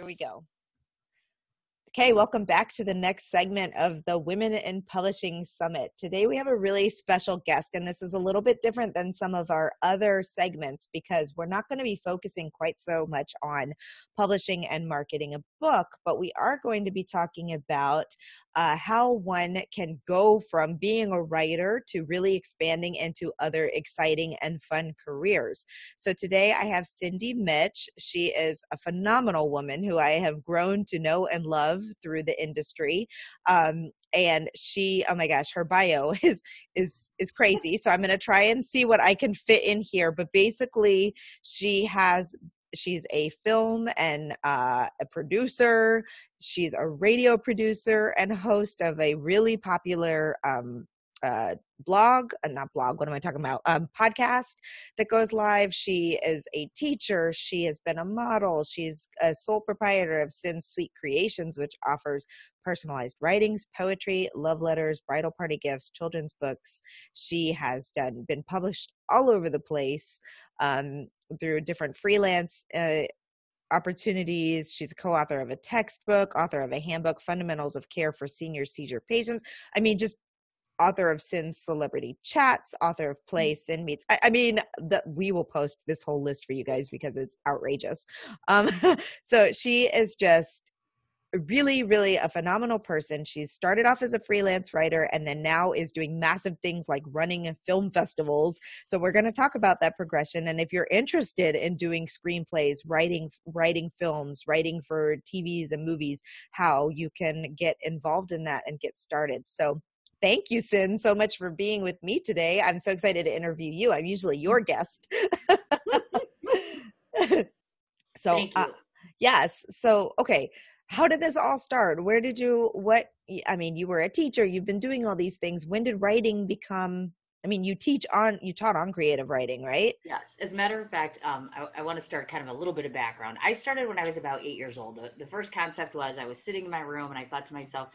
Here we go. Okay, welcome back to the next segment of the Women in Publishing Summit. Today we have a really special guest, and this is a little bit different than some of our other segments because we're not going to be focusing quite so much on publishing and marketing a book, but we are going to be talking about how one can go from being a writer to really expanding into other exciting and fun careers. So today I have Cindy Mich. She is a phenomenal woman who I have grown to know and love through the industry. And she, oh my gosh, her bio is crazy. So I'm going to try and see what I can fit in here. But basically she's a film and a producer. She's a radio producer and host of a really popular podcast that goes live. She is a teacher. She has been a model. She's a sole proprietor of Sin's Sweet Creations, which offers personalized writings, poetry, love letters, bridal party gifts, children's books. She has been published all over the place through different freelance opportunities. She's a co-author of a textbook, author of a handbook, Fundamentals of Care for Senior Seizure Patients. I mean, just author of Sin's Celebrity Chats, author of Play Sin Meets. We will post this whole list for you guys because it's outrageous. So she is just really, really a phenomenal person. She's started off as a freelance writer and then now is doing massive things like running film festivals. So we're going to talk about that progression. And if you're interested in doing screenplays, writing films, writing for TVs and movies, how you can get involved in that and get started. So thank you, Sin, so much for being with me today. I'm so excited to interview you. I'm usually your guest. So, thank you. Yes. So, okay. How did this all start? You were a teacher, you've been doing all these things. When did writing become, you taught on creative writing, right? Yes. As a matter of fact, I want to start kind of a little bit of background. I started when I was about 8 years old. The first concept was I was sitting in my room and I thought to myself,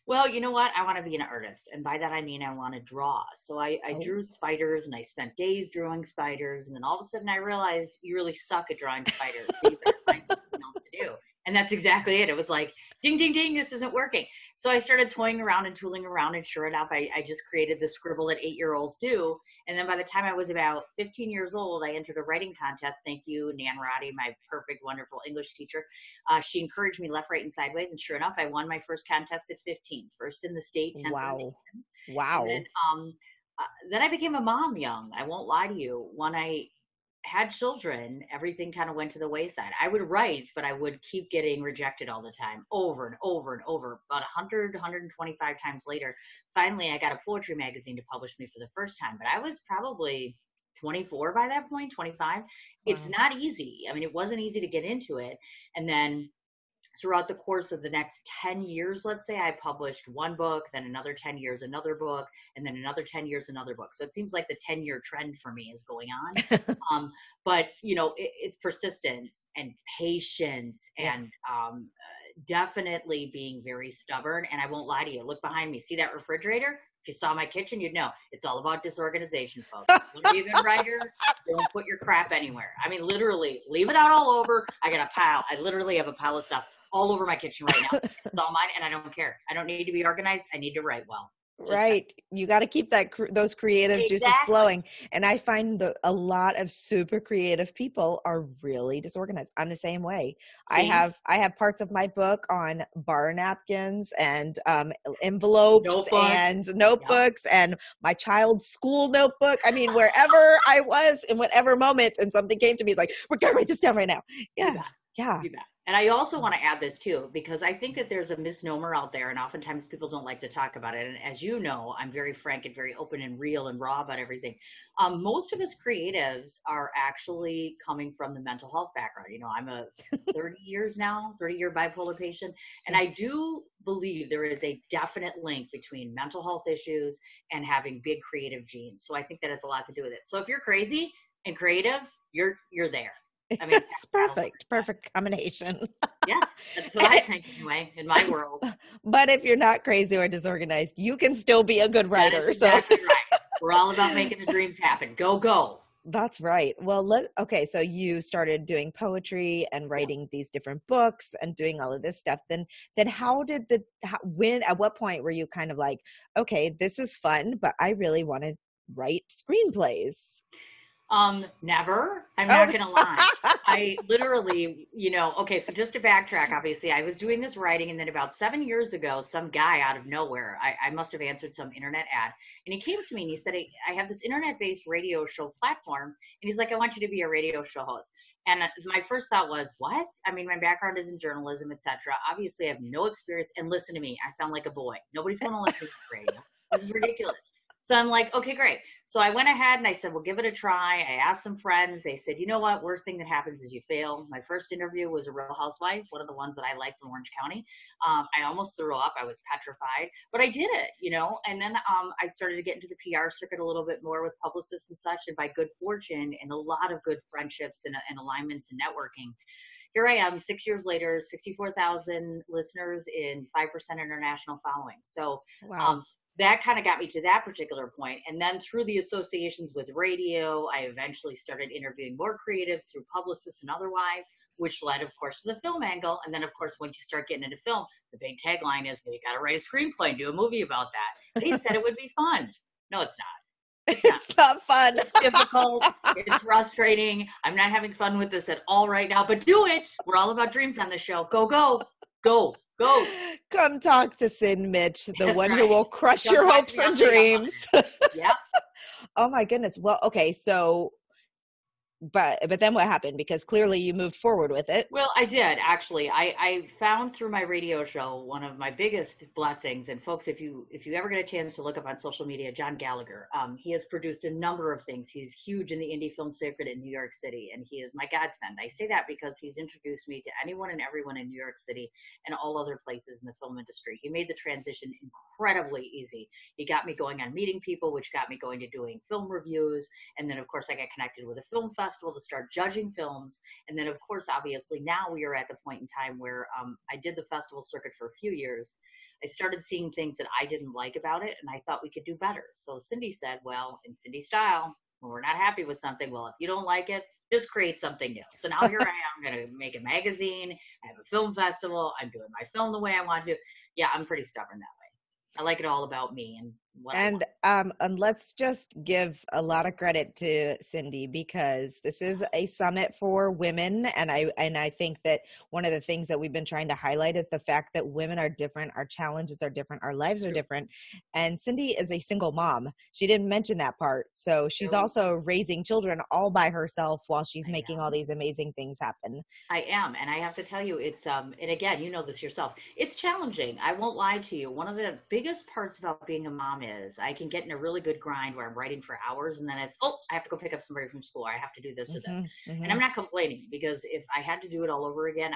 well, you know what? I want to be an artist. And by that, I mean, I want to draw. So I drew spiders and I spent days drawing spiders. And then all of a sudden I realized you really suck at drawing spiders. So you better find something else to do. And that's exactly it. It was like, ding, ding, ding, this isn't working. So I started toying around and tooling around. And sure enough, I just created the scribble that 8-year-olds do. And then by the time I was about 15 years old, I entered a writing contest. Thank you, Nan Roddy, my perfect, wonderful English teacher. She encouraged me left, right, and sideways. And sure enough, I won my first contest at 15, first in the state, 10th Wow. in the nation. Wow. And then I became a mom young. I won't lie to you. When I had children, everything kind of went to the wayside. I would write, but I would keep getting rejected all the time, over and over and over. About 100, 125 times later, finally, I got a poetry magazine to publish me for the first time. But I was probably 24 by that point, 25. Wow. It's not easy. It wasn't easy to get into it. And then throughout the course of the next 10 years, let's say, I published one book, then another 10 years, another book, and then another 10 years, another book. So it seems like the 10-year trend for me is going on. But, it's persistence and patience and definitely being very stubborn. And I won't lie to you. Look behind me. See that refrigerator? If you saw my kitchen, you'd know it's all about disorganization, folks. Want to be a good writer? Don't put your crap anywhere. Literally, leave it out all over. I got a pile. I literally have a pile of stuff all over my kitchen right now. It's all mine, and I don't care. I don't need to be organized. I need to write well. Right. You got to keep those creative juices flowing. And I find a lot of super creative people are really disorganized. I'm the same way. See? I have parts of my book on bar napkins and envelopes and notebooks and my child's school notebook. Wherever I was in whatever moment and something came to me, it's like, we're going to write this down right now. Yes. Yeah. You bet. And I also want to add this too, because I think that there's a misnomer out there and oftentimes people don't like to talk about it. And as you know, I'm very frank and very open and real and raw about everything. Most of us creatives are actually coming from the mental health background. I'm a 30-year bipolar patient. And I do believe there is a definite link between mental health issues and having big creative genes. So I think that has a lot to do with it. So if you're crazy and creative, you're there. It's perfect combination. Yes, that's what I think anyway, in my world. But if you're not crazy or disorganized, you can still be a good writer. That is exactly right. We're all about making the dreams happen. Go. That's right. Well, okay, so you started doing poetry and Yeah. writing these different books and doing all of this stuff. Then how did when at what point were you kind of like, okay, this is fun, but I really want to write screenplays? Never. I'm Oh, not gonna lie. I literally, okay, so just to backtrack, obviously, I was doing this writing, and then about 7 years ago, some guy out of nowhere, I must have answered some internet ad, and he came to me and he said, I have this internet-based radio show platform, and he's like, I want you to be a radio show host. And my first thought was, what? I mean, my background is in journalism, etc. Obviously, I have no experience, and listen to me, I sound like a boy. Nobody's going to listen to the radio. This is ridiculous. So I'm like, okay, great. So I went ahead and I said, well, give it a try. I asked some friends. They said, you know what? Worst thing that happens is you fail. My first interview was a Real Housewife, one of the ones that I liked from Orange County. I almost threw up. I was petrified, but I did it, And then I started to get into the PR circuit a little bit more with publicists and such. And by good fortune and a lot of good friendships and alignments and networking, here I am 6 years later, 64,000 listeners in 5% international following. So wow. that kind of got me to that particular point. And then through the associations with radio, I eventually started interviewing more creatives through publicists and otherwise, which led, of course, to the film angle. And then, of course, once you start getting into film, the big tagline is, well, you got to write a screenplay and do a movie about that. They said it would be fun. No, it's not. It's not. It's not fun. It's difficult. It's frustrating. I'm not having fun with this at all right now, but do it. We're all about dreams on this show. Go, go, go, go. Come talk to Sin Mitch, the That's one right. who will crush Come your talk hopes to me and on the dreams. Yep. Oh my goodness. Well, okay, so but then what happened? Because clearly you moved forward with it. Well, I did actually. I found through my radio show one of my biggest blessings. And folks, if you ever get a chance to look up on social media, John Gallagher, he has produced a number of things. He's huge in the indie film circuit in New York City, and he is my godsend. I say that because he's introduced me to anyone and everyone in New York City and all other places in the film industry. He made the transition incredibly easy. He got me going on meeting people, which got me going to doing film reviews, and then of course I got connected with a film festival to start judging films. And then, of course, obviously, now we are at the point in time where I did the festival circuit for a few years. I started seeing things that I didn't like about it, and I thought we could do better. So Cindy said, well, in Cindy style, when we're not happy with something, well, if you don't like it, just create something new. So now here I am going to make a magazine. I have a film festival. I'm doing my film the way I want to. Yeah, I'm pretty stubborn that way. I like it all about me and what I want. And let's just give a lot of credit to Cindy, because this is a summit for women, and I think that one of the things that we've been trying to highlight is the fact that women are different, our challenges are different, our lives are different. And Cindy is a single mom. She didn't mention that part. So she's also raising children all by herself while she's making all these amazing things happen. I am, and I have to tell you, it's and again, you know this yourself. It's challenging. I won't lie to you. One of the biggest parts about being a mom is I can get in a really good grind where I'm writing for hours, and then it's, oh, I have to go pick up somebody from school, or I have to do this or this. And I'm not complaining, because if I had to do it all over again,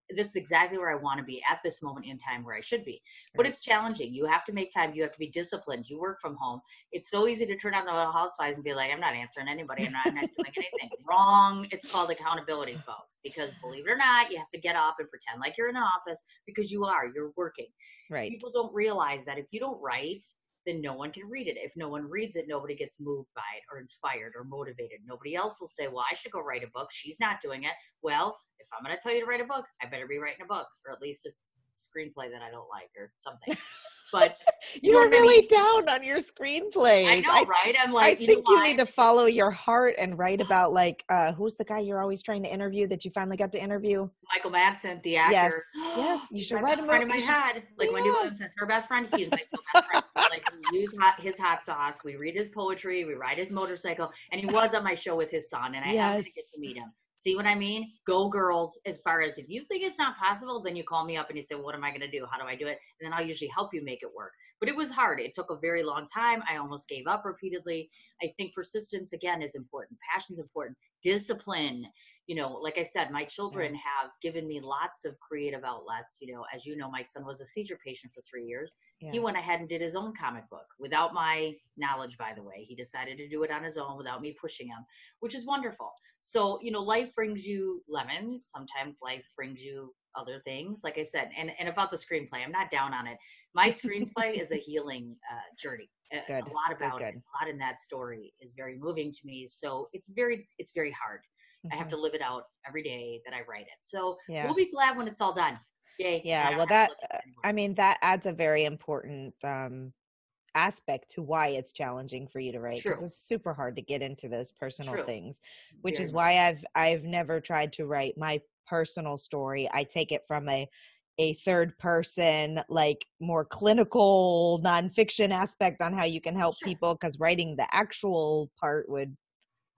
this is exactly where I want to be at this moment in time, where I should be. But it's challenging. You have to make time. You have to be disciplined. You work from home. It's so easy to turn on the Little Housewives and be like, I'm not answering anybody. I'm not doing anything wrong. It's called accountability, folks, because believe it or not, you have to get up and pretend like you're in an office, because you're working. Right. People don't realize that if you don't write, then no one can read it. If no one reads it, nobody gets moved by it or inspired or motivated. Nobody else will say, well, I should go write a book. She's not doing it. Well, if I'm going to tell you to write a book, I better be writing a book, or at least a screenplay that I don't like or something. But you were really down on your screenplays. I know, right? I'm like, I think you need to follow your heart and write about, like, who's the guy you're always trying to interview that you finally got to interview? Michael Madsen, the actor. Yes, you should write him. Friend in my head, like Wendy Williams says, her best friend. He's my best friend. Like, we use his hot sauce. We read his poetry. We ride his motorcycle, and he was on my show with his son, and I happened to get to meet him. See what I mean? Go girls. As far as, if you think it's not possible, then you call me up and you say, what am I going to do? How do I do it? And then I'll usually help you make it work. But it was hard. It took a very long time. I almost gave up repeatedly. I think persistence, again, is important. Passion's important. Discipline. Like I said, my children have given me lots of creative outlets. As you know, my son was a seizure patient for 3 years. Yeah. He went ahead and did his own comic book without my knowledge, by the way. He decided to do it on his own without me pushing him, which is wonderful. So, life brings you lemons. Sometimes life brings you other things, like I said. And about the screenplay, I'm not down on it. My screenplay is a healing journey. A Good. lot Good, about it, good. a lot in that story is very moving to me. So it's very hard. I have Hmm. to live it out every day that I write it. So Yeah. we'll be glad when it's all done. Yay. And Yeah. I don't Well, have to that, look at it anymore. I mean, that adds a very important aspect to why it's challenging for you to write, because True. it's super hard to get into those personal True. things, which Very is much. why I've never tried to write my personal story. I take it from a third person, like more clinical nonfiction aspect on how you can help Sure. people, because writing the actual part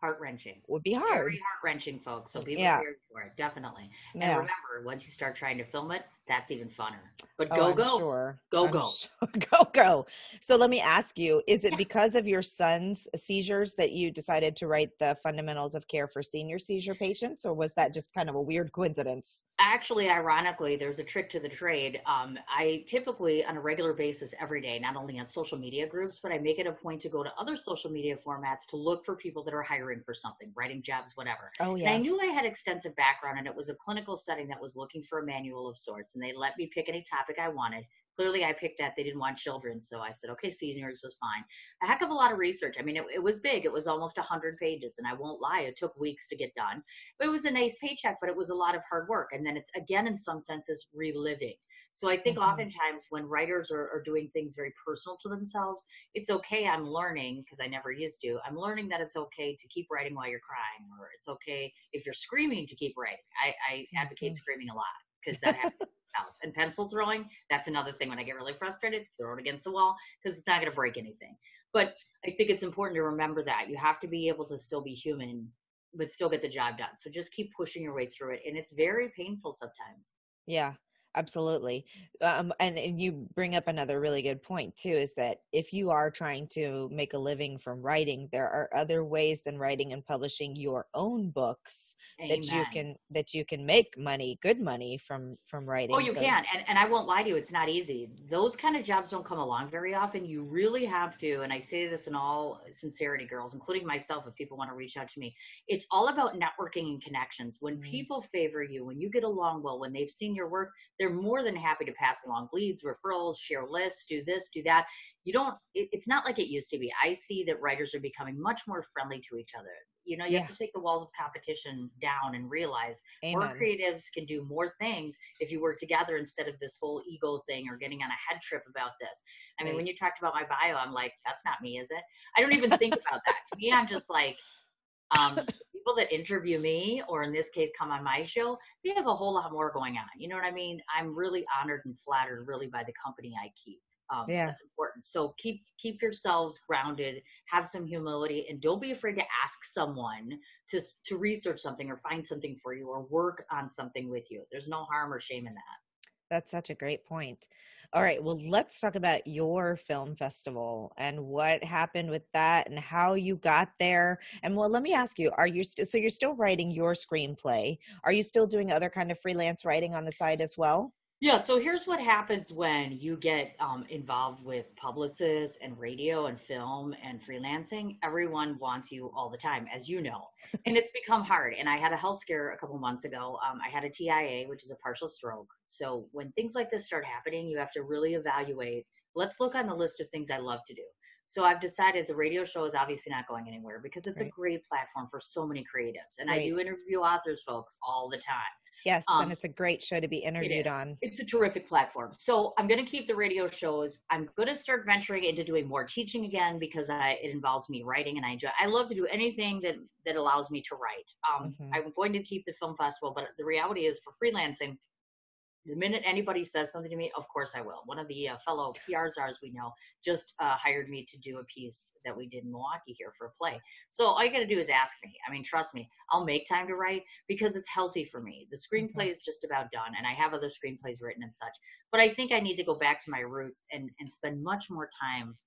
Heart wrenching. would be Very hard. heart wrenching, folks. So be Yeah. prepared for it, definitely. And Yeah. remember, once you start trying to film it, that's even funner. But Oh, go, I'm go, sure. go, I'm go. sure. Go, go. So let me ask you, is it Yeah. because of your son's seizures that you decided to write the fundamentals of care for senior seizure patients, or was that just kind of a weird coincidence? Actually, ironically, there's a trick to the trade. I typically, on a regular basis, every day, not only on social media groups, but I make it a point to go to other social media formats to look for people that are hiring for something, writing jobs, whatever. Oh, And I yeah. knew I had extensive background, and it was a clinical setting that was looking for a manual of sorts. And they let me pick any topic I wanted. Clearly, I picked that they didn't want children, so I said, okay, seniors was fine. A heck of a lot of research. I mean, it was big. It was almost 100 pages, and I won't lie, it took weeks to get done, but it was a nice paycheck, but it was a lot of hard work. And then it's again, in some senses, reliving. So I think Hmm. oftentimes when writers are doing things very personal to themselves, it's okay. I'm learning, because I never used to, I'm learning that it's okay to keep writing while you're crying, or it's okay if you're screaming to keep writing. I advocate Hmm. screaming a lot because that happens else. And pencil throwing, that's another thing. When I get really frustrated, throw it against the wall because it's not going to break anything. But I think it's important to remember that you have to be able to still be human but still get the job done. So just keep pushing your way through it. And it's very painful sometimes. Yeah, absolutely. And you bring up another really good point too, is that if you are trying to make a living from writing, there are other ways than writing and publishing your own books Amen. that you can make money, good money from Oh, writing. you So can. And I won't lie to you, it's not easy. Those kind of jobs don't come along very often. You really have to, and I say this in all sincerity, girls, including myself, if people want to reach out to me, it's all about networking and connections. When mm, people favor you, when you get along well, when they've seen your work, they're more than happy to pass along leads, referrals, share lists, do this, do that. You don't, it's not like it used to be. I see that writers are becoming much more friendly to each other. You have yeah, to take the walls of competition down and realize more amen. creatives can do more things if you work together instead of this whole ego thing or getting on a head trip about this. I mean, Right. when you talked about my bio, I'm like, that's not me, is it? I don't even think about that. To me, I'm just like, people that interview me, or in this case, come on my show, they have a whole lot more going on. You know what I mean? I'm really honored and flattered, really, by the company I keep. Yeah. That's important. So keep yourselves grounded, have some humility, and don't be afraid to ask someone to research something or find something for you or work on something with you. There's no harm or shame in that. That's such a great point. All right, well, let's talk about your film festival and what happened with that and how you got there. And well, let me ask you, are you so you're still writing your screenplay? Are you still doing other kind of freelance writing on the side as well? Yeah, so here's what happens when you get involved with publicists and radio and film and freelancing. Everyone wants you all the time, as you know, and it's become hard. And I had a health scare a couple months ago. I had a TIA, which is a partial stroke. So when things like this start happening, you have to really evaluate. Let's look on the list of things I love to do. So I've decided the radio show is obviously not going anywhere because it's a Right. great platform for so many creatives. And I do Great. interview authors, folks, all the time. Yes, and Um, it's a great show to be it interviewed is. on. It's a terrific platform. So I'm going to keep the radio shows. I'm going to start venturing into doing more teaching again because it involves me writing, and I enjoy. I love to do anything that allows me to write. Hmm. I'm going to keep the film festival, but the reality is for freelancing, the minute anybody says something to me, of course I will. One of the fellow PR czars we know just hired me to do a piece that we did in Milwaukee here for a play. So all you got to do is ask me. I mean, trust me, I'll make time to write because it's healthy for me. The Hmm. screenplay is just about done, and I have other screenplays written and such. But I think I need to go back to my roots and spend much more time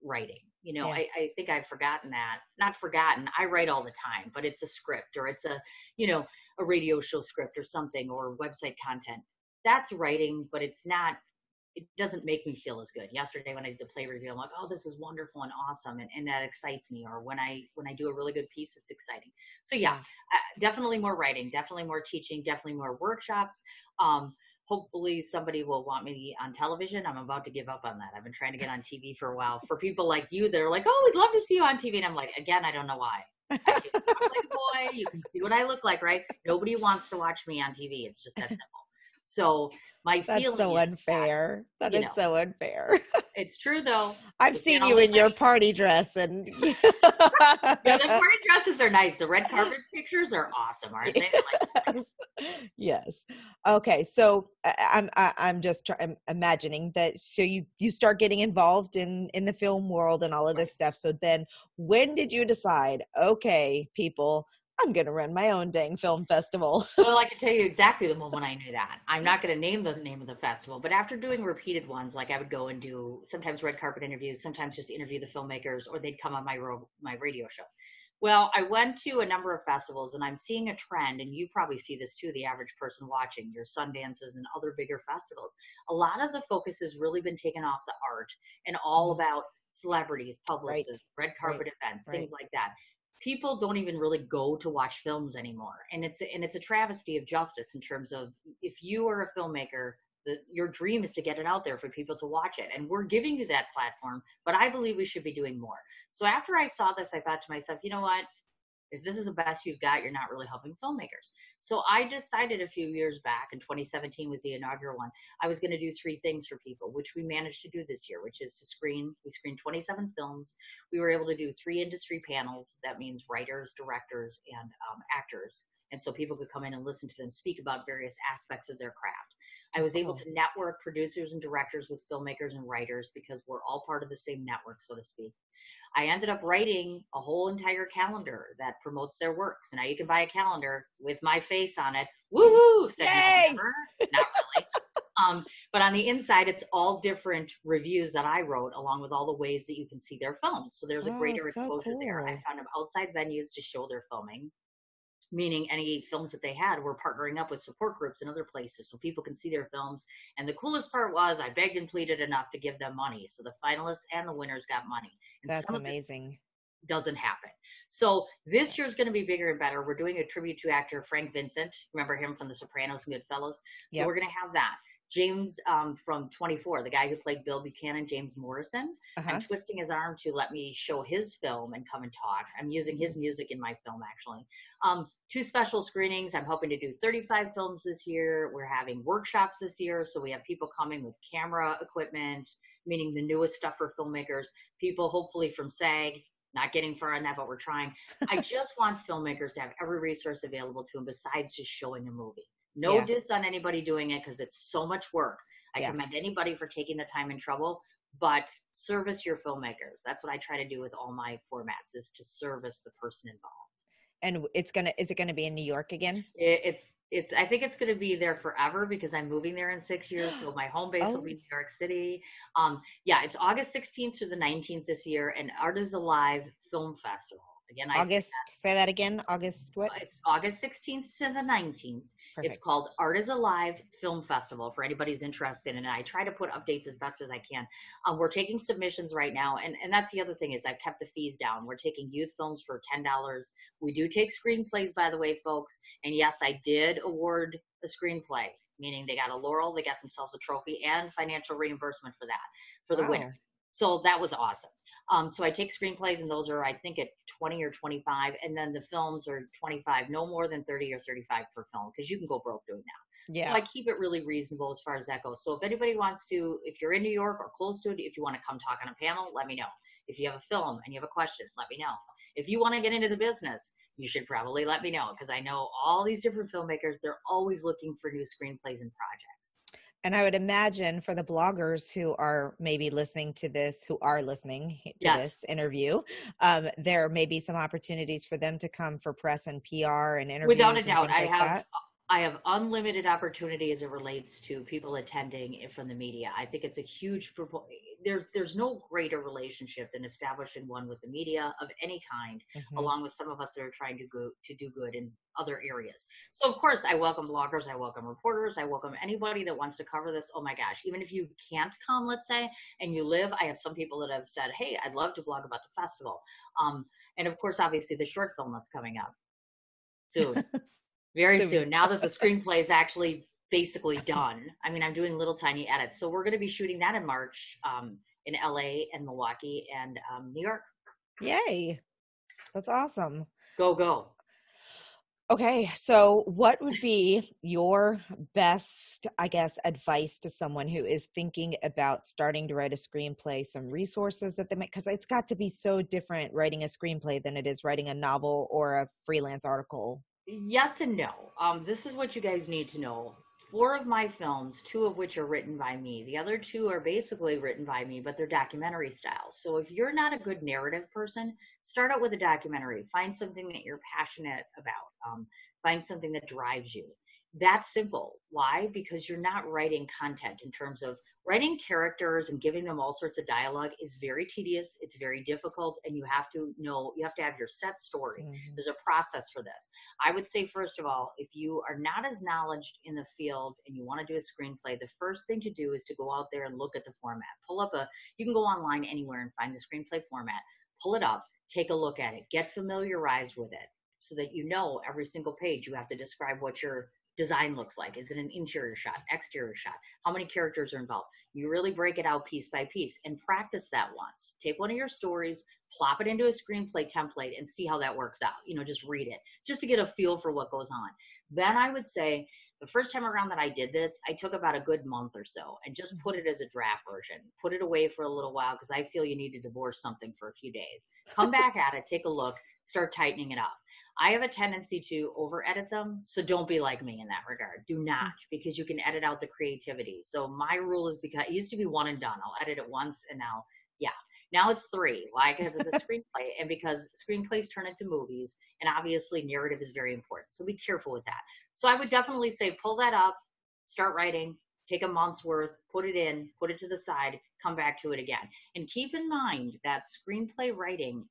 writing. Yeah. I think I've forgotten that. Not forgotten. I write all the time, but it's a script or it's you know, a radio show script or something or website content. That's writing, but it doesn't make me feel as good. Yesterday when I did the play review, I'm like, oh, this is wonderful and awesome, and that excites me. Or when I do a really good piece, it's exciting. So yeah, Yeah. definitely more writing, definitely more teaching, definitely more workshops. Um, Hopefully somebody will want me on television. I'm about to give up on that. I've been trying to get on TV for a while. For people like you that are like, oh, we'd love to see you on TV. And I'm like, again, I don't know why. I can talk like a boy. You can see what I look like, right? Nobody wants to watch me on TV. It's just that simple. So my That's feeling so is that, unfair. That you is know, so unfair. it's true though. I've You seen can't you always in your win. party dress and Yeah, the party dresses are nice. The red carpet pictures are awesome, aren't they? yes. Okay. So I'm just I'm imagining that. So you start getting involved in the film world and all of this stuff. So then, when did you decide? Okay, people, I'm gonna run my own dang film festival. Well, I can tell you exactly the moment I knew that. I'm not going to name the name of the festival, but after doing repeated ones, like I would go and do sometimes red carpet interviews, sometimes just interview the filmmakers, or they'd come on my radio show. Well, I went to a number of festivals, and I'm seeing a trend, and you probably see this too, the average person watching your Sundances and other bigger festivals. A lot of the focus has really been taken off the art and all about celebrities, Right. publicists, red Right. carpet events, Right. things like that. People don't even really go to watch films anymore, and it's a travesty of justice in terms of, if you are a filmmaker, your dream is to get it out there for people to watch it, and we're giving you that platform, but I believe we should be doing more. So after I saw this, I thought to myself, you know what, if this is the best you've got, you're not really helping filmmakers. So I decided a few years back, in 2017 was the inaugural one, I was going to do three things for people, which we managed to do this year, which is we screened 27 films. We were able to do 3 industry panels. That means writers, directors, and actors. And so people could come in and listen to them speak about various aspects of their craft. I was able to network producers and directors with filmmakers and writers because we're all part of the same network, so to speak. I ended up writing a whole entire calendar that promotes their work. So now you can buy a calendar with my face on it. Woohoo! Said no, never. Not really. But on the inside, it's all different reviews that I wrote, along with all the ways that you can see their films. So there's a greater exposure there. I found them outside venues to show their filming, meaning any films that they had were partnering up with support groups in other places so people can see their films. And the coolest part was I begged and pleaded enough to give them money. So the finalists and the winners got money. And That's some of amazing. doesn't happen. So this year's going to be bigger and better. We're doing a tribute to actor Frank Vincent. Remember him from The Sopranos and Goodfellas? So we're going to have that. James from 24, the guy who played Bill Buchanan, James Morrison. I'm twisting his arm to let me show his film and come and talk. I'm using his music in my film, actually. 2 special screenings. I'm hoping to do 35 films this year. We're having workshops this year. So we have people coming with camera equipment, meaning the newest stuff for filmmakers, people hopefully from SAG, not getting far on that, but we're trying. I just want filmmakers to have every resource available to them besides just showing a movie. No diss on anybody doing it because it's so much work. I commend anybody for taking the time and trouble, but service your filmmakers. That's what I try to do with all my formats, is to service the person involved. And is it gonna be in New York again? I think it's gonna be there forever because I'm moving there in 6 years. So my home base will be New York City. It's August 16th through the 19th this year, and Art is Alive Film Festival. Again, say that again. August what? It's August 16th to the 19th. Perfect. It's called Art is Alive Film Festival for anybody who's interested. And I try to put updates as best as I can. We're taking submissions right now. And that's the other thing, is I've kept the fees down. We're taking youth films for $10. We do take screenplays, by the way, folks. And yes, I did award a screenplay, meaning they got a laurel, they got themselves a trophy, and financial reimbursement for that, for the winner. So that was awesome. So I take screenplays, and those are, I think, at 20 or 25, and then the films are 25, no more than 30 or 35 per film, because you can go broke doing that. So I keep it really reasonable as far as that goes. So if anybody wants to, if you're in New York or close to it, if you want to come talk on a panel, let me know. If you have a film and you have a question, let me know. If you want to get into the business, you should probably let me know, because I know all these different filmmakers, they're always looking for new screenplays and projects. And I would imagine for the bloggers who are maybe listening to this, this interview, there may be some opportunities for them to come for press and PR and interviews. Without a doubt, I have unlimited opportunity as it relates to people attending from the media. I think it's a huge, there's no greater relationship than establishing one with the media of any kind, along with some of us that are trying to do good in other areas. So of course I welcome bloggers, I welcome reporters, I welcome anybody that wants to cover this. Oh my gosh, even if you can't come, let's say, and you live, I have some people that have said, hey, I'd love to blog about the festival. And of course, obviously the short film that's coming up soon. Very soon. Now that the screenplay is actually basically done. I mean, I'm doing little tiny edits. So we're going to be shooting that in March, in LA and Milwaukee and New York. Yay. That's awesome. Go, go. Okay, so what would be your best, I guess, advice to someone who is thinking about starting to write a screenplay? Some resources that they make, because it's got to be so different writing a screenplay than it is writing a novel or a freelance article. Yes and no. This is what you guys need to know. Four of my films, two of which are written by me. The other two are basically written by me, but they're documentary style. So if you're not a good narrative person, start out with a documentary. Find something that you're passionate about. Find something that drives you. That's simple. Why? Because you're not writing content in terms of writing characters and giving them all sorts of dialogue is very tedious. It's very difficult. And you have to have your set story. Mhm. There's a process for this. I would say, first of all, if you are not as knowledgeable in the field and you want to do a screenplay, the first thing to do is to go out there and look at the format. You can go online anywhere and find the screenplay format, pull it up, take a look at it, get familiarized with it so that you know every single page you have to describe what your design looks like. Is it an interior shot, exterior shot? How many characters are involved? You really break it out piece by piece and practice that once. Take one of your stories, plop it into a screenplay template and see how that works out. Just read it just to get a feel for what goes on. Then I would say the first time around that I did this, I took about a good month or so and just put it as a draft version, put it away for a little while because I feel you need to divorce something for a few days. Come back at it, take a look, start tightening it up. I have a tendency to over edit them. So don't be like me in that regard. Do not, because you can edit out the creativity. So my rule is, because it used to be one and done. I'll edit it once and now it's three. Why? Because it's a screenplay and because screenplays turn into movies and obviously narrative is very important. So be careful with that. So I would definitely say pull that up, start writing, take a month's worth, put it in, put it to the side, come back to it again. And keep in mind that screenplay writing,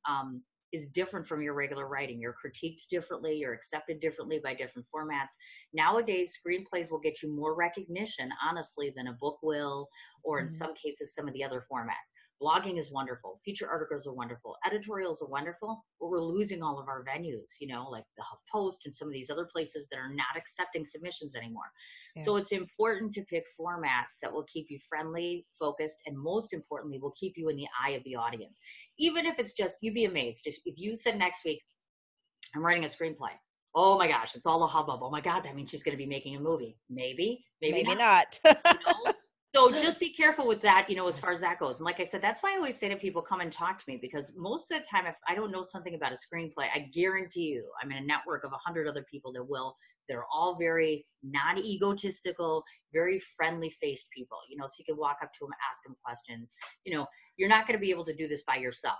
is different from your regular writing. You're critiqued differently, you're accepted differently by different formats. Nowadays, screenplays will get you more recognition, honestly, than a book will, or in Mhm. some cases, some of the other formats. Blogging is wonderful. Feature articles are wonderful. Editorials are wonderful, but we're losing all of our venues, like the HuffPost and some of these other places that are not accepting submissions anymore. Yeah. So it's important to pick formats that will keep you friendly, focused, and most importantly, will keep you in the eye of the audience. Even if it's just, you'd be amazed. Just if you said next week, I'm writing a screenplay. Oh my gosh, it's all a hubbub. Oh my God, that means she's going to be making a movie. Maybe, maybe Maybe not. not. You know? So just be careful with that, as far as that goes. And like I said, that's why I always say to people, come and talk to me, because most of the time, if I don't know something about a screenplay, I guarantee you I'm in a network of 100 other people that will. They're all very non-egotistical, very friendly-faced people, so you can walk up to them, ask them questions. You're not going to be able to do this by yourself.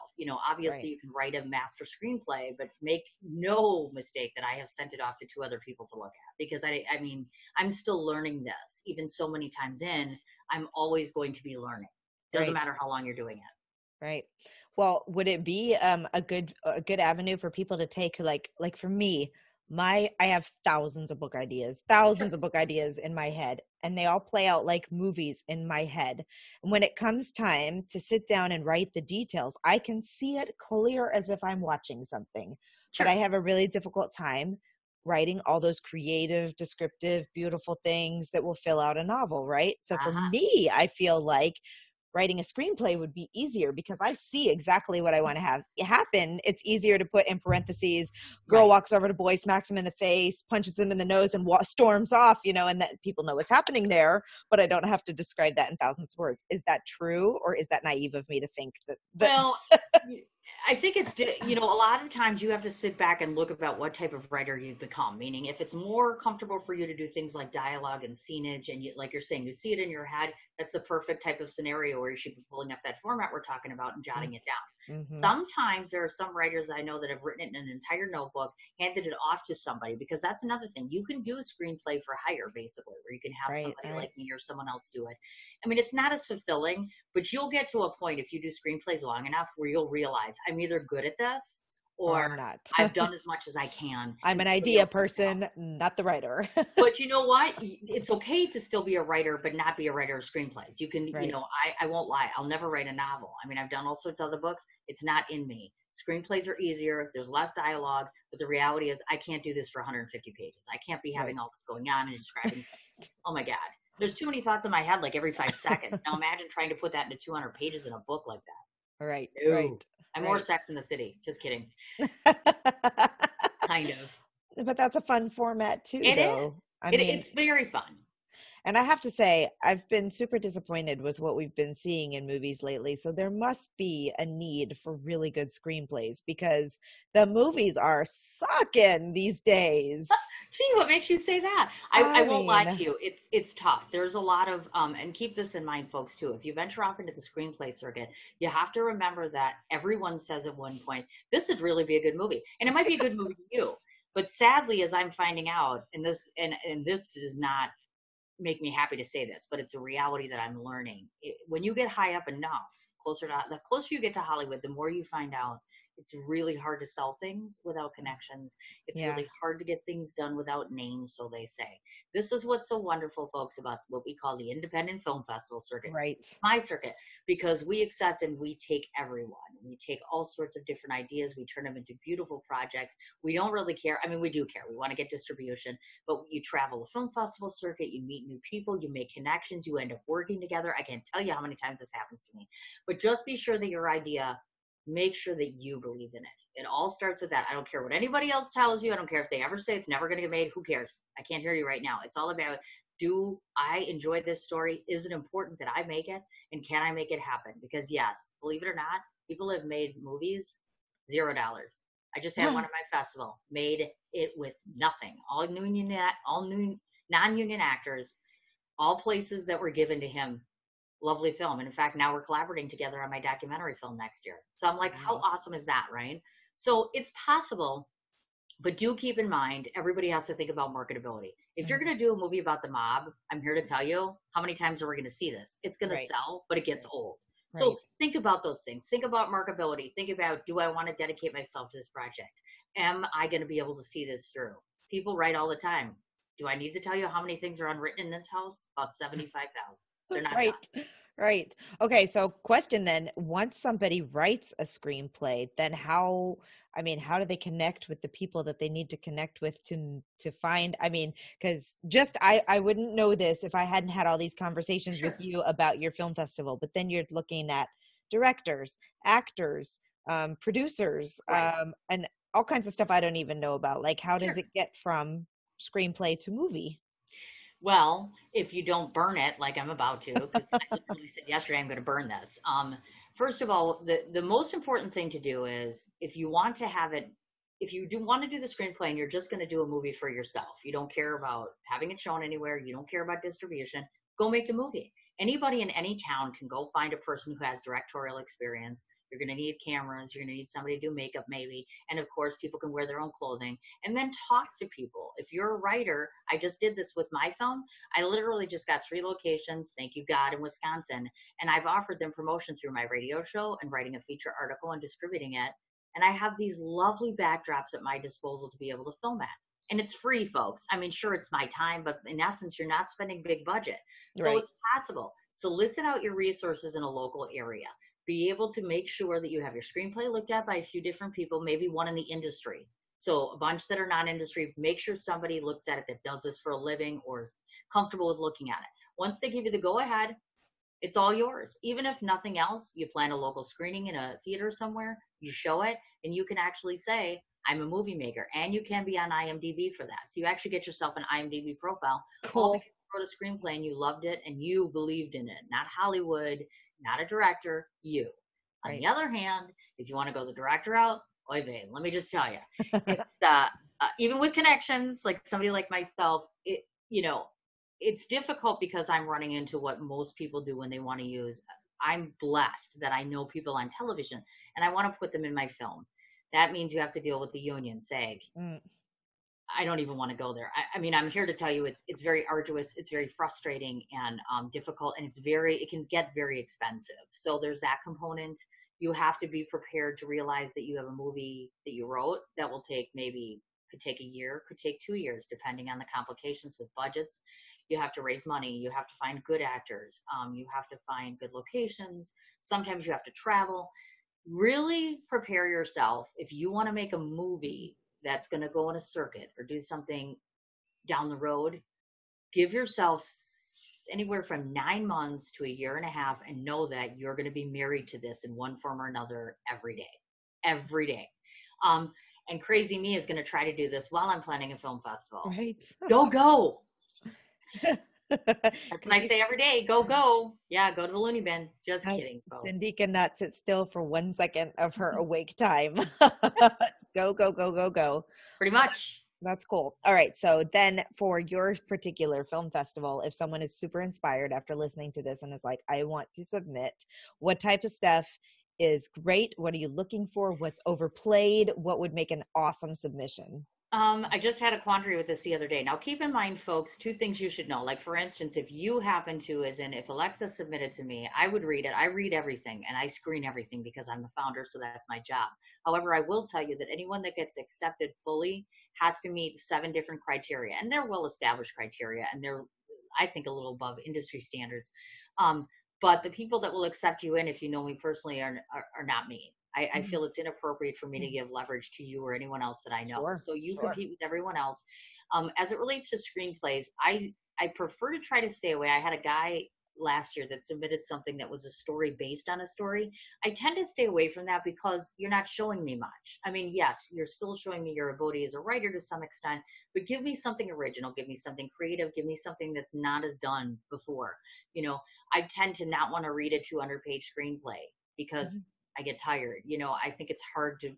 Obviously Right. you can write a master screenplay, but make no mistake that I have sent it off to two other people to look at, because I mean, I'm still learning this. Even so many times in, I'm always going to be learning. Doesn't Right. matter how long you're doing it. Right. Well, would it be a good avenue for people to take, like for me, I have Sure. thousands of book ideas in my head, and they all play out like movies in my head. And when it comes time to sit down and write the details, I can see it clear as if I'm watching something. But I Sure. have a really difficult time writing all those creative, descriptive, beautiful things that will fill out a novel, right? So for Uh-huh. me, I feel like writing a screenplay would be easier because I see exactly what I want to have happen. It's easier to put in parentheses, girl Right. walks over to boy, smacks him in the face, punches him in the nose, and storms off, and that people know what's happening there, but I don't have to describe that in thousands of words. Is that true, or is that naive of me to think that Well, I think a lot of times you have to sit back and look about what type of writer you've become. Meaning, if it's more comfortable for you to do things like dialogue and scenage, and like you're saying, you see it in your head, that's the perfect type of scenario where you should be pulling up that format we're talking about and jotting it down. mm-hmm. Sometimes there are some writers I know that have written it in an entire notebook, handed it off to somebody, because that's another thing. You can do a screenplay for hire, basically, where you can have Right, somebody right. like me or someone else do it. I mean, it's not as fulfilling, but you'll get to a point if you do screenplays long enough where you'll realize I'm either good at this Or or I'm not. I've done as much as I can I'm and an somebody idea else has to help. person, not the writer. But you know what? It's okay to still be a writer, but not be a writer of screenplays. You can, Right. I won't lie. I'll never write a novel. I mean, I've done all sorts of other books. It's not in me. Screenplays are easier. There's less dialogue, but the reality is I can't do this for 150 pages. I can't be Right. having all this going on and describing scenes. Oh my God. There's too many thoughts in my head like every 5 seconds. Now imagine trying to put that into 200 pages in a book like Right. that. No. Right. I'm more Right. Sex in the City. Just kidding. Kind of. But that's a fun format too, It is. though. I mean, It's very fun. and I have to say, I've been super disappointed with what we've been seeing in movies lately. So there must be a need for really good screenplays because the movies are sucking these days. Gee, what makes you say that? I I won't lie mean, to you. It's tough. There's a lot of and keep this in mind, folks, too. If you venture off into the screenplay circuit, you have to remember that everyone says at one point, this would really be a good movie. And it might be a good movie to you. But sadly, as I'm finding out, and this does not make me happy to say this, but it's a reality that I'm learning. When you get high up enough, the closer you get to Hollywood, the more you find out it's really hard to sell things without connections. It's yeah, really hard to get things done without names, so they say. This is what's so wonderful, folks, about what we call the Independent Film Festival circuit, right. my circuit, because we accept and we take everyone. We take all sorts of different ideas, we turn them into beautiful projects. We don't really care. I mean, we do care. We want to get distribution, but you travel the film festival circuit, you meet new people, you make connections, you end up working together. I can't tell you how many times this happens to me. But just be sure that your idea, make sure that you believe in it. It all starts with that. I don't care what anybody else tells you. I don't care if they ever say it's never going to get made. Who cares? I can't hear you right now. It's all about, do I enjoy this story? Is it important that I make it? And can I make it happen? Because yes, believe it or not, people have made movies $0. I just had one at my festival, made it with nothing. All new non-union actors, all places that were given to him. Lovely film. And in fact, now we're collaborating together on my documentary film next year. So I'm like, how Wow. awesome is that, right? So it's possible, but do keep in mind, everybody has to think about marketability. If you're Mhm. going to do a movie about the mob, I'm here to tell you, how many times are we going to see this? It's going to Right. sell, but it gets Right. old. So Right. think about those things. Think about marketability. Think about, do I want to dedicate myself to this project? Am I going to be able to see this through? People write all the time. Do I need to tell you how many things are unwritten in this house? About 75,000. They're not done. Right. Right. Okay, so question then, once somebody writes a screenplay, then how, I mean, how do they connect with the people that they need to connect with to find, I mean, because just I wouldn't know this if I hadn't had all these conversations with Sure. you about your film festival, but then you're looking at directors, actors, producers, Right. and all kinds of stuff I don't even know about. Like, how does Sure. it get from screenplay to movie? Well, if you don't burn it like I'm about to, because I literally said yesterday I'm going to burn this. First of all, the most important thing to do is, if you want to have it, if you do want to do the screenplay and you're just going to do a movie for yourself, you don't care about having it shown anywhere, you don't care about distribution, go make the movie. Anybody in any town can go find a person who has directorial experience. You're going to need cameras, you're going to need somebody to do makeup maybe, and of course people can wear their own clothing, and then talk to people. If you're a writer, I just did this with my film. I literally just got 3 locations, thank you God, in Wisconsin, and I've offered them promotion through my radio show and writing a feature article and distributing it. And I have these lovely backdrops at my disposal to be able to film at. And it's free, folks. I mean, sure, it's my time, but in essence, you're not spending big budget. So Right. it's possible. Solicit out your resources in a local area. Be able to make sure that you have your screenplay looked at by a few different people, maybe one in the industry. So a bunch that are non-industry, make sure somebody looks at it that does this for a living or is comfortable with looking at it. Once they give you the go ahead, it's all yours. Even if nothing else, you plan a local screening in a theater somewhere, you show it, and you can actually say, I'm a movie maker. And you can be on IMDb for that. So you actually get yourself an IMDb profile, all Cool. because you wrote a screenplay and you loved it and you believed in it. Not Hollywood, not a director, you. On Right. the other hand, if you want to go the director route, oy vey, let me just tell you, it's even with connections, like somebody like myself, it's difficult because I'm running into what most people do when they want to use. I'm blessed that I know people on television and I want to put them in my film. That means you have to deal with the union, SAG. Mm, I don't even want to go there. I mean, I'm here to tell you it's very arduous, it's very frustrating and difficult, and it can get very expensive. So there's that component. You have to be prepared to realize that you have a movie that you wrote that will take could take a year, could take 2 years, depending on the complications with budgets. You have to raise money. You have to find good actors. You have to find good locations. Sometimes you have to travel. Really prepare yourself if you want to make a movie that's going to go on a circuit or do something down the road. Give yourself anywhere from 9 months to a year and a half, and know that you're going to be married to this in one form or another every day. Um, and crazy me is going to try to do this while I'm planning a film festival. Right. Go. That's what I You, say every day. Go. Yeah, go to the loony bin. Just as kidding, folks. Cindy cannot sit still for 1 second of her awake time. Go. Pretty much. That's cool. All right. So then for your particular film festival, if someone is super inspired after listening to this and is like, I want to submit, what type of stuff is great? What are you looking for? What's overplayed? What would make an awesome submission? I just had a quandary with this the other day. Now, keep in mind, folks, two things you should know. Like, for instance, if you happen to, if Alexa submitted to me, I would read it. I read everything and I screen everything because I'm the founder, so that's my job. However, I will tell you that anyone that gets accepted fully has to meet 7 different criteria, and they're well-established criteria, and they're, I think, a little above industry standards. But the people that will accept you in, if you know me personally, are not me. I feel it's inappropriate for me to give leverage to you or anyone else that I know. Sure, So you sure. compete with everyone else. As it relates to screenplays, I prefer to try to stay away. I had a guy last year that submitted something that was a story based on a story. I tend to stay away from that because you're not showing me much. I mean, yes, you're still showing me your ability as a writer to some extent, but give me something original, give me something creative, give me something that's not as done before. I tend to not want to read a 200-page screenplay because I get tired. I think it's hard to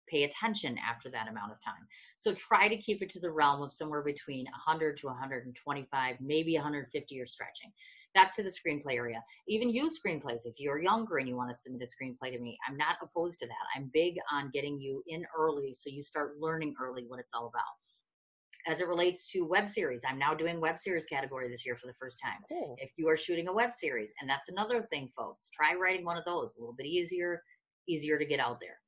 pay attention after that amount of time. So try to keep it to the realm of somewhere between 100 to 125, maybe 150 you're stretching. That's to the screenplay area. Even use screenplays. If you're younger and you want to submit a screenplay to me, I'm not opposed to that. I'm big on getting you in early so you start learning early what it's all about. As it relates to web series, I'm now doing web series category this year for the first time. Cool. If you are shooting a web series, and that's another thing, folks, try writing one of those. A little bit easier to get out there.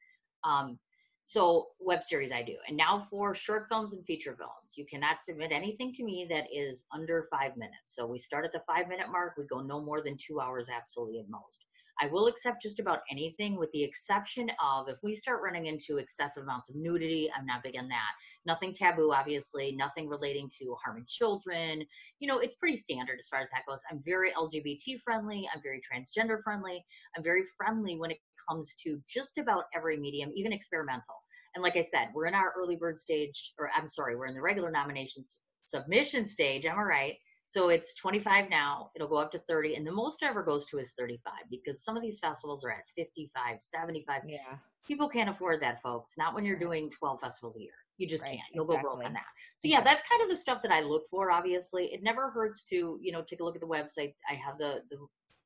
So web series I do. And now for short films and feature films, you cannot submit anything to me that is under 5 minutes. So we start at the 5-minute mark. We go no more than 2 hours, absolutely at most. I will accept just about anything with the exception of if we start running into excessive amounts of nudity, I'm not big on that. Nothing taboo, obviously, nothing relating to harming children. It's pretty standard as far as that goes. I'm very LGBT friendly. I'm very transgender friendly. I'm very friendly when it comes to just about every medium, even experimental. And like I said, we're in our early bird stage, or I'm sorry, we're in the regular nominations submission stage. Am I right? So it's 25 now. It'll go up to 30. And the most it ever goes to is 35 because some of these festivals are at 55, 75. Yeah. People can't afford that, folks. Not when you're doing 12 festivals a year. You just can't. You'll go broke on that. So yeah, that's kind of the stuff that I look for, obviously. It never hurts to, take a look at the websites. I have the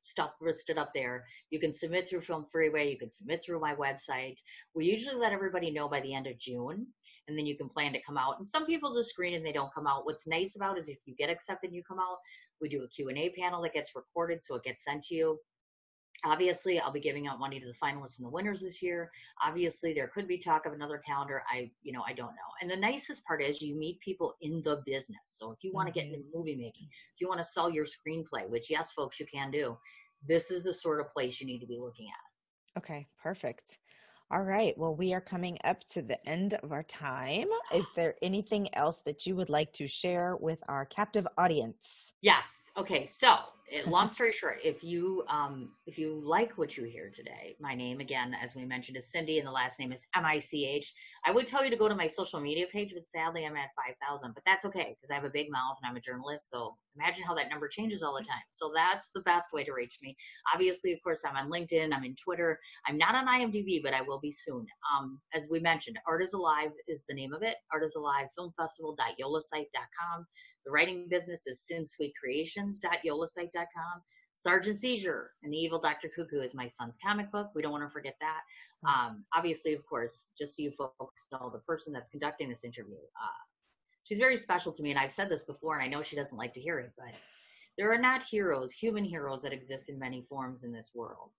stuff listed up there. You can submit through Film Freeway. You can submit through my website. We usually let everybody know by the end of June, and then you can plan to come out. And some people just screen and they don't come out. What's nice about it is if you get accepted and you come out, we do a Q&A panel that gets recorded, so it gets sent to you. Obviously, I'll be giving out money to the finalists and the winners this year. Obviously, there could be talk of another calendar. I don't know. And the nicest part is you meet people in the business. So if you want to get into movie making, if you want to sell your screenplay, which yes, folks, you can do, this is the sort of place you need to be looking at. Okay, perfect. All right. Well, we are coming up to the end of our time. Is there anything else that you would like to share with our captive audience? Yes. Okay. So, long story short, if you like what you hear today, my name again, as we mentioned, is Cindy, and the last name is Mich. I would tell you to go to my social media page, but sadly, I'm at 5,000. But that's okay because I have a big mouth and I'm a journalist. So imagine how that number changes all the time. So that's the best way to reach me. Obviously, of course, I'm on LinkedIn. I'm in Twitter. I'm not on IMDb, but I will be soon. As we mentioned, Art is Alive is the name of it. Art is Alive filmfestival.yolasite.com. The writing business is sinsweetcreations.yolasite.com. Sergeant Seizure and the Evil Dr. Cuckoo is my son's comic book. We don't want to forget that. Obviously, of course, just so you folks know, the person that's conducting this interview, she's very special to me. And I've said this before, and I know she doesn't like to hear it, but there are not heroes, human heroes that exist in many forms in this world.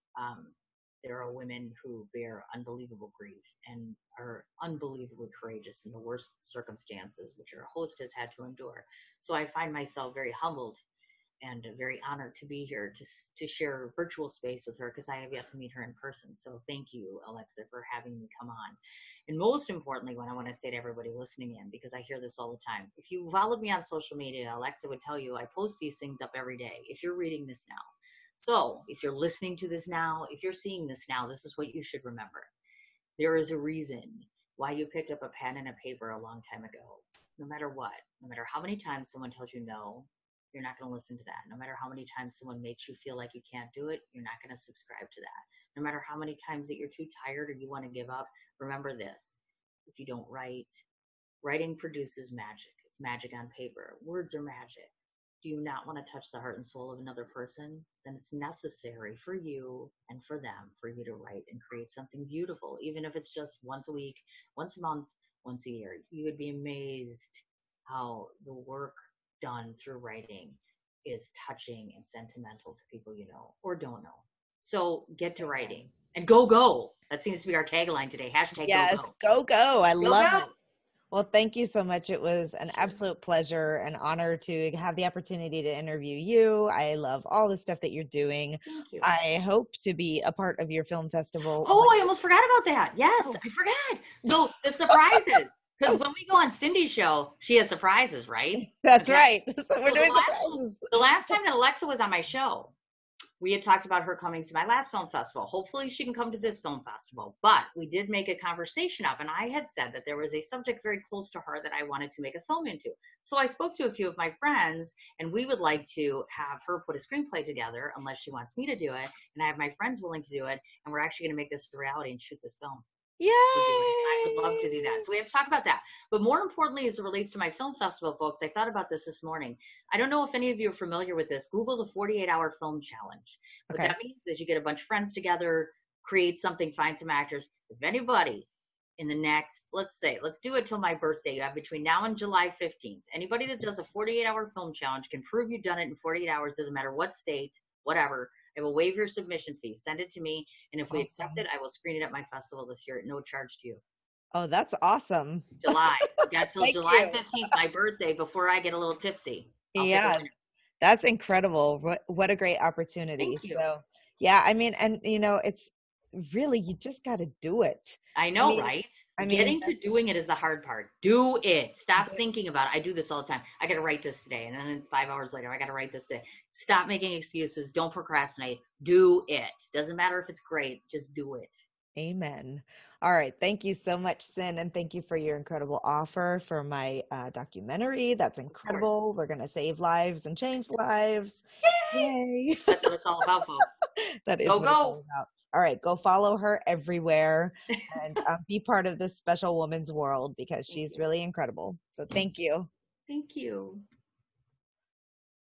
There are women who bear unbelievable grief and are unbelievably courageous in the worst circumstances, which our host has had to endure. So I find myself very humbled and very honored to be here to share virtual space with her because I have yet to meet her in person. So thank you, Alexa, for having me come on. And most importantly, what I want to say to everybody listening in, because I hear this all the time, if you followed me on social media, Alexa would tell you I post these things up every day. If you're reading this now, so if you're listening to this now, if you're seeing this now, this is what you should remember. There is a reason why you picked up a pen and a paper a long time ago. No matter what, no matter how many times someone tells you no, you're not going to listen to that. No matter how many times someone makes you feel like you can't do it, you're not going to subscribe to that. No matter how many times that you're too tired or you want to give up, remember this. If you don't write, writing produces magic. It's magic on paper. Words are magic. Do you not want to touch the heart and soul of another person? Then it's necessary for you and for them for you to write and create something beautiful, even if it's just once a week, once a month, once a year. You would be amazed how the work done through writing is touching and sentimental to people you know or don't know. So get to writing and go, go. That seems to be our tagline today. Hashtag go, Yes, go. go, go. I Go, love go. it. Well, thank you so much. It was an Sure. absolute pleasure and honor to have the opportunity to interview you. I love all the stuff that you're doing. Thank you. I hope to be a part of your film festival. Oh, I almost forgot about that. Yes, I forgot. So the surprises, because when we go on Cindy's show, she has surprises, right? That's Okay. right. So we're So doing surprises. the last time that Alexa was on my show, we had talked about her coming to my last film festival. Hopefully she can come to this film festival. But we did make a conversation up, and I had said that there was a subject very close to her that I wanted to make a film into. So I spoke to a few of my friends, and we would like to have her put a screenplay together, unless she wants me to do it. And I have my friends willing to do it, and we're actually going to make this a reality and shoot this film. Yay! I would love to do that. So we have to talk about that. But more importantly, as it relates to my film festival, folks, I thought about this morning. I don't know if any of you are familiar with this. Google the 48-hour film challenge. What Okay. that means is you get a bunch of friends together, create something, find some actors. If anybody in the next, let's do it till my birthday. You have between now and July 15th. Anybody that does a 48-hour film challenge can prove you've done it in 48 hours. Doesn't matter what state, whatever. I will waive your submission fee. Send it to me, and if we accept it, I will screen it at my festival this year at no charge to you. Oh, that's awesome. July. Got till Thank July you. 15th, my birthday, before I get a little tipsy. I'll pick a Yeah, winner. that's incredible. What a great opportunity. Thank you. So, yeah, I mean, and it's really, you just got to do it. I know, mean- right? I mean, Getting to doing it is the hard part. Do it. Stop thinking about it. I do this all the time. I got to write this today. And then 5 hours later, I got to write this today. Stop making excuses. Don't procrastinate. Do it. Doesn't matter if it's great. Just do it. Amen. All right. Thank you so much, Sin. And thank you for your incredible offer for my documentary. That's incredible. We're going to save lives and change lives. Yay. That's what it's all about, folks. That is Go, what it's all go. about. All right. Go follow her everywhere and be part of this special woman's world because she's really incredible. So thank you. Thank you.